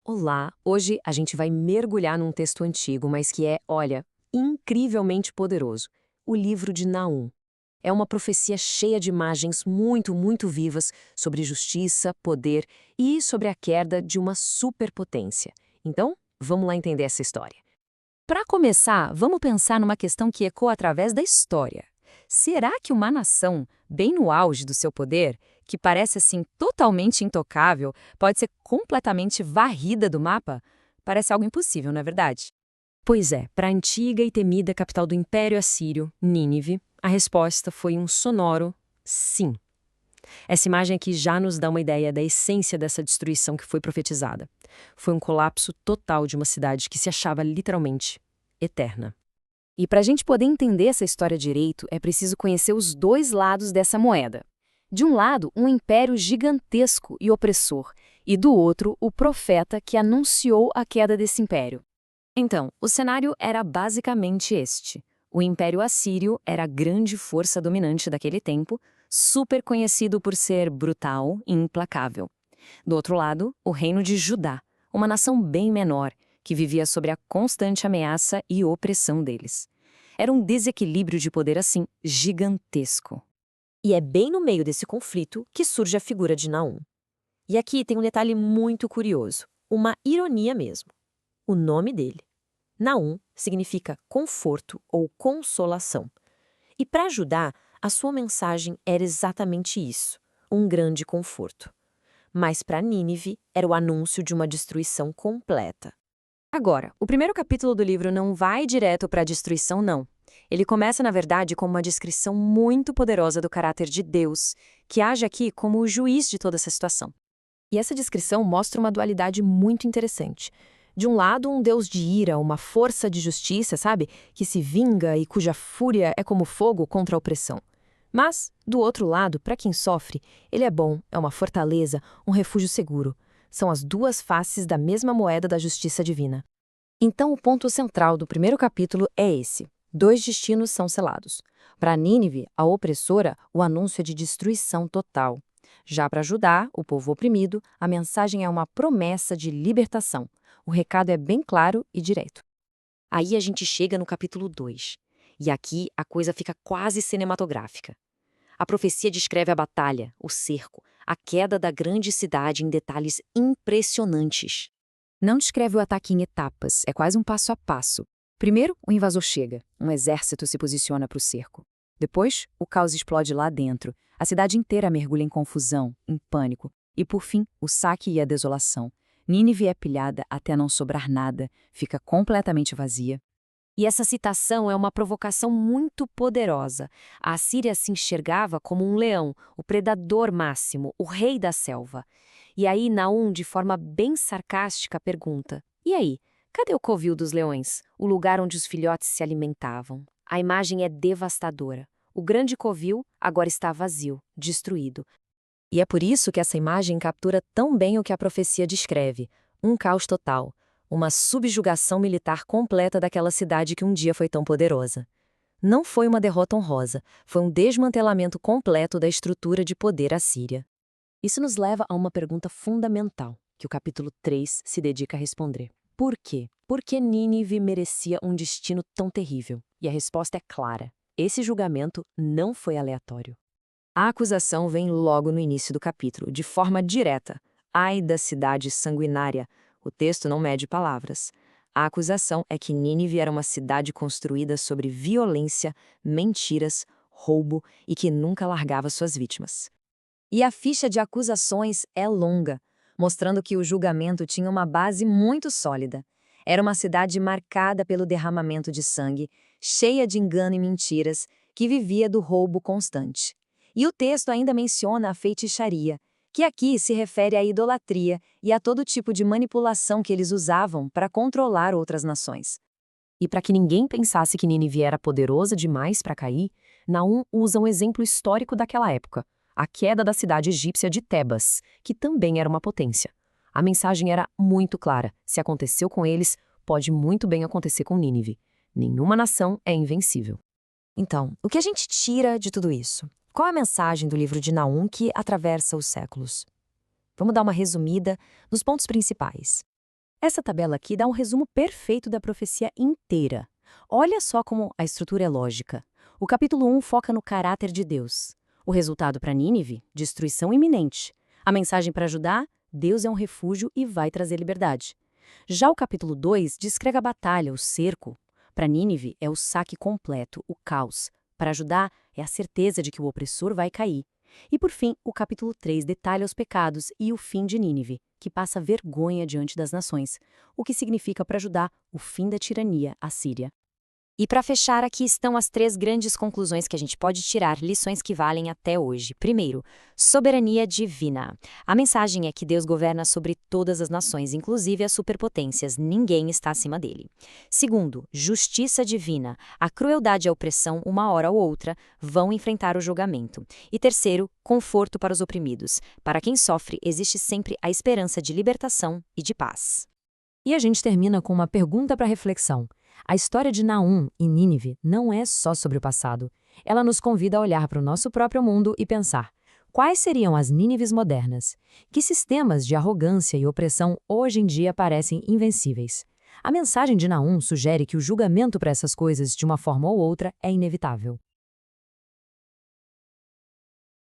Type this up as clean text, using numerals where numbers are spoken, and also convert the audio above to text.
Olá, hoje a gente vai mergulhar num texto antigo, mas que é, olha, incrivelmente poderoso. O livro de Naum. É uma profecia cheia de imagens muito vivas sobre justiça, poder e sobre a queda de uma superpotência. Então, vamos lá entender essa história. Para começar, vamos pensar numa questão que ecoa através da história. Será que uma nação, bem no auge do seu poder, que parece assim totalmente intocável, pode ser completamente varrida do mapa? Parece algo impossível, não é verdade? Pois é, para a antiga e temida capital do Império Assírio, Nínive, a resposta foi um sonoro sim. Essa imagem aqui já nos dá uma ideia da essência dessa destruição que foi profetizada. Foi um colapso total de uma cidade que se achava literalmente eterna. E para a gente poder entender essa história direito, é preciso conhecer os dois lados dessa moeda. De um lado, um império gigantesco e opressor, e do outro, o profeta que anunciou a queda desse império. Então, o cenário era basicamente este. O Império Assírio era a grande força dominante daquele tempo, super conhecido por ser brutal e implacável. Do outro lado, o Reino de Judá, uma nação bem menor, que vivia sob a constante ameaça e opressão deles. Era um desequilíbrio de poder assim gigantesco. E é bem no meio desse conflito que surge a figura de Naum. E aqui tem um detalhe muito curioso, uma ironia mesmo. O nome dele. Naum significa conforto ou consolação. E para ajudar, a sua mensagem era exatamente isso, um grande conforto. Mas para Nínive era o anúncio de uma destruição completa. Agora, o primeiro capítulo do livro não vai direto para a destruição, não. Ele começa, na verdade, com uma descrição muito poderosa do caráter de Deus, que age aqui como o juiz de toda essa situação. E essa descrição mostra uma dualidade muito interessante. De um lado, um Deus de ira, uma força de justiça, sabe? Que se vinga e cuja fúria é como fogo contra a opressão. Mas, do outro lado, para quem sofre, ele é bom, é uma fortaleza, um refúgio seguro. São as duas faces da mesma moeda da justiça divina. Então, o ponto central do primeiro capítulo é esse. Dois destinos são selados. Para Nínive, a opressora, o anúncio é de destruição total. Já para Judá, o povo oprimido, a mensagem é uma promessa de libertação. O recado é bem claro e direto. Aí a gente chega no capítulo 2. E aqui a coisa fica quase cinematográfica. A profecia descreve a batalha, o cerco, a queda da grande cidade em detalhes impressionantes. Não descreve o ataque em etapas, é quase um passo a passo. Primeiro, o invasor chega, um exército se posiciona para o cerco. Depois, o caos explode lá dentro, a cidade inteira mergulha em confusão, em pânico. E por fim, o saque e a desolação. Nínive é pilhada até não sobrar nada, fica completamente vazia. E essa citação é uma provocação muito poderosa. A Assíria se enxergava como um leão, o predador máximo, o rei da selva. E aí Naum, de forma bem sarcástica, pergunta: e aí, cadê o covil dos leões, o lugar onde os filhotes se alimentavam? A imagem é devastadora. O grande covil agora está vazio, destruído. E é por isso que essa imagem captura tão bem o que a profecia descreve: um caos total, uma subjugação militar completa daquela cidade que um dia foi tão poderosa. Não foi uma derrota honrosa, foi um desmantelamento completo da estrutura de poder assíria. Isso nos leva a uma pergunta fundamental, que o capítulo 3 se dedica a responder. Por quê? Por que Nínive merecia um destino tão terrível? E a resposta é clara: esse julgamento não foi aleatório. A acusação vem logo no início do capítulo, de forma direta. Ai da cidade sanguinária! O texto não mede palavras. A acusação é que Nínive era uma cidade construída sobre violência, mentiras, roubo e que nunca largava suas vítimas. E a ficha de acusações é longa, mostrando que o julgamento tinha uma base muito sólida. Era uma cidade marcada pelo derramamento de sangue, cheia de engano e mentiras, que vivia do roubo constante. E o texto ainda menciona a feitiçaria, que aqui se refere à idolatria e a todo tipo de manipulação que eles usavam para controlar outras nações. E para que ninguém pensasse que Nínive era poderosa demais para cair, Naum usa um exemplo histórico daquela época, a queda da cidade egípcia de Tebas, que também era uma potência. A mensagem era muito clara: se aconteceu com eles, pode muito bem acontecer com Nínive. Nenhuma nação é invencível. Então, o que a gente tira de tudo isso? Qual é a mensagem do livro de Naum que atravessa os séculos? Vamos dar uma resumida nos pontos principais. Essa tabela aqui dá um resumo perfeito da profecia inteira. Olha só como a estrutura é lógica. O capítulo 1 foca no caráter de Deus. O resultado para Nínive? Destruição iminente. A mensagem para Judá? Deus é um refúgio e vai trazer liberdade. Já o capítulo 2 descreve a batalha, o cerco. Para Nínive é o saque completo, o caos. Para Judá é a certeza de que o opressor vai cair. E por fim, o capítulo 3 detalha os pecados e o fim de Nínive, que passa vergonha diante das nações, o que significa para Judá o fim da tirania assíria. E para fechar, aqui estão as 3 grandes conclusões que a gente pode tirar, lições que valem até hoje. Primeiro, soberania divina. A mensagem é que Deus governa sobre todas as nações, inclusive as superpotências. Ninguém está acima dele. Segundo, justiça divina. A crueldade e a opressão, uma hora ou outra, vão enfrentar o julgamento. E terceiro, conforto para os oprimidos. Para quem sofre, existe sempre a esperança de libertação e de paz. E a gente termina com uma pergunta para reflexão. A história de Naum e Nínive não é só sobre o passado. Ela nos convida a olhar para o nosso próprio mundo e pensar: quais seriam as Nínives modernas? Que sistemas de arrogância e opressão hoje em dia parecem invencíveis? A mensagem de Naum sugere que o julgamento para essas coisas, de uma forma ou outra, é inevitável.